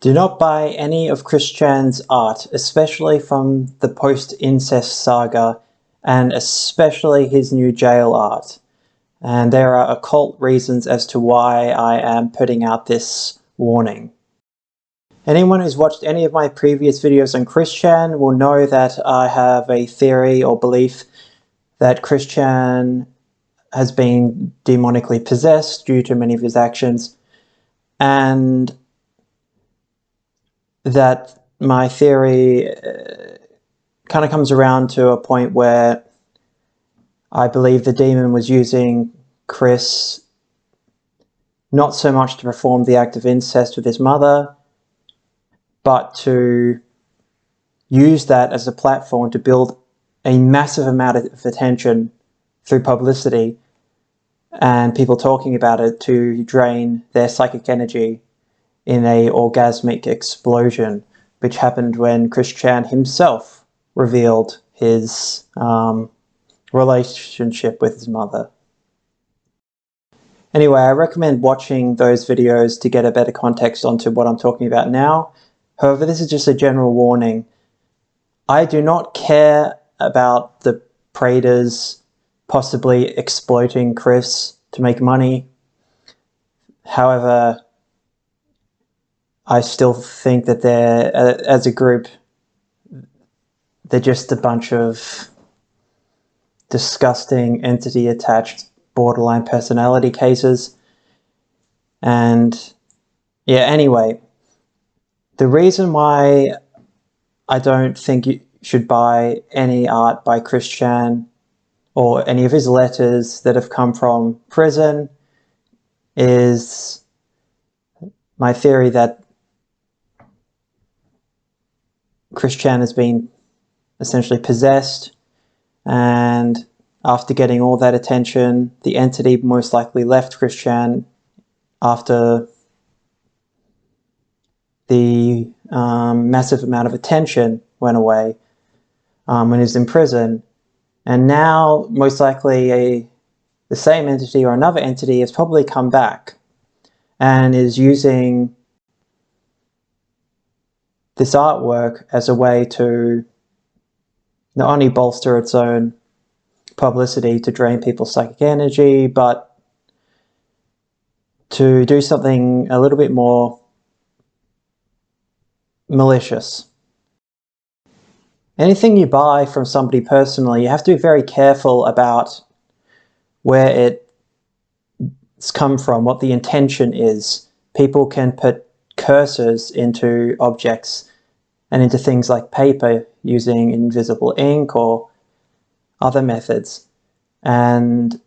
Do not buy any of Chris Chan's art, especially from the post-incest saga, and especially his new jail art. And there are occult reasons as to why I am putting out this warning. Anyone who's watched any of my previous videos on Chris Chan will know that I have a theory or belief that Chris Chan has been demonically possessed due to many of his actions, and that my theory kind of comes around to a point where I believe the demon was using Chris not so much to perform the act of incest with his mother, but to use that as a platform to build a massive amount of attention through publicity and people talking about it to drain their psychic energy in a orgasmic explosion, which happened when Chris Chan himself revealed his relationship with his mother. Anyway, I recommend watching those videos to get a better context onto what I'm talking about now. However, this is just a general warning. I do not care about the Praetors possibly exploiting Chris to make money. However, I still think that they're, as a group, they're just a bunch of disgusting entity-attached borderline personality cases. And yeah, anyway, the reason why I don't think you should buy any art by Chris Chan or any of his letters that have come from prison is my theory that Chris Chan has been essentially possessed, and after getting all that attention, the entity most likely left Chris Chan after the massive amount of attention went away when he was in prison. And now, most likely, the same entity or another entity has probably come back and is using this artwork as a way to not only bolster its own publicity to drain people's psychic energy, but to do something a little bit more malicious. Anything you buy from somebody personally, you have to be very careful about where it's come from, what the intention is. People can put cursors into objects and into things like paper using invisible ink or other methods. And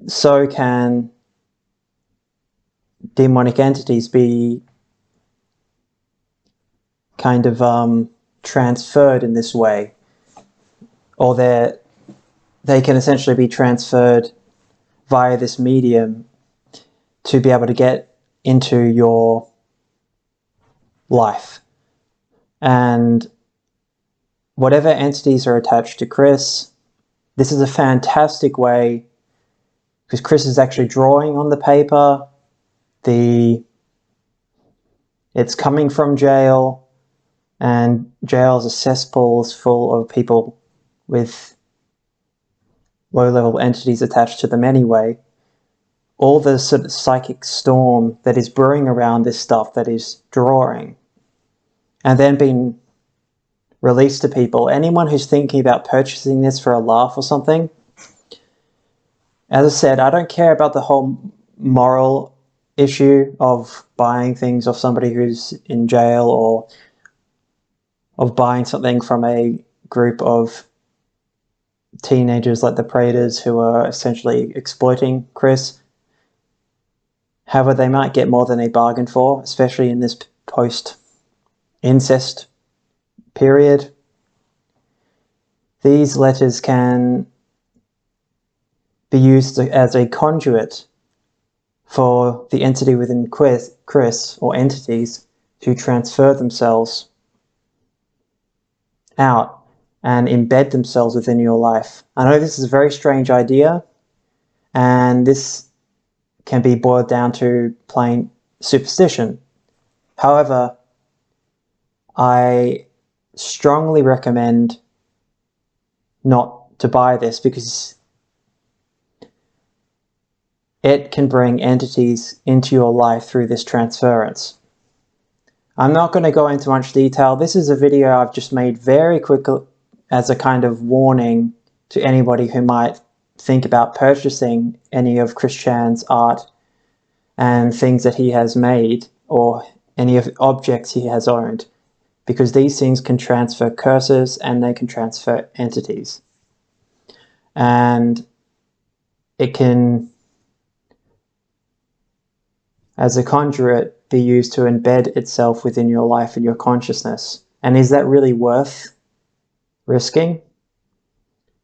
so can demonic entities be kind of transferred in this way, or they can essentially be transferred via this medium to be able to get into your life. And whatever entities are attached to Chris, this is a fantastic way, because Chris is actually drawing on the paper. It's coming from jail, and jails are cesspools full of people with low-level entities attached to them anyway. All the sort of psychic storm that is brewing around this stuff that is drawing and then being released to people. Anyone who's thinking about purchasing this for a laugh or something, as I said, I don't care about the whole moral issue of buying things off somebody who's in jail, or of buying something from a group of teenagers like the Praetors who are essentially exploiting Chris. However, they might get more than they bargained for, especially in this post-incest period. These letters can be used as a conduit for the entity within Chris, or entities, to transfer themselves out and embed themselves within your life. I know this is a very strange idea, and this can be boiled down to plain superstition. However, I strongly recommend not to buy this because it can bring entities into your life through this transference. I'm not going to go into much detail. This is a video I've just made very quickly as a kind of warning to anybody who might think about purchasing any of Christian's art and things that he has made, or any of the objects he has owned, because these things can transfer curses and they can transfer entities. And it can, as a conduit, be used to embed itself within your life and your consciousness. And is that really worth risking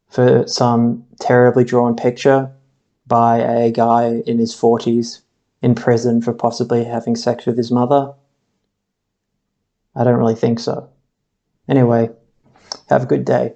for some terribly drawn picture by a guy in his 40s in prison for possibly having sex with his mother? I don't really think so. Anyway, have a good day.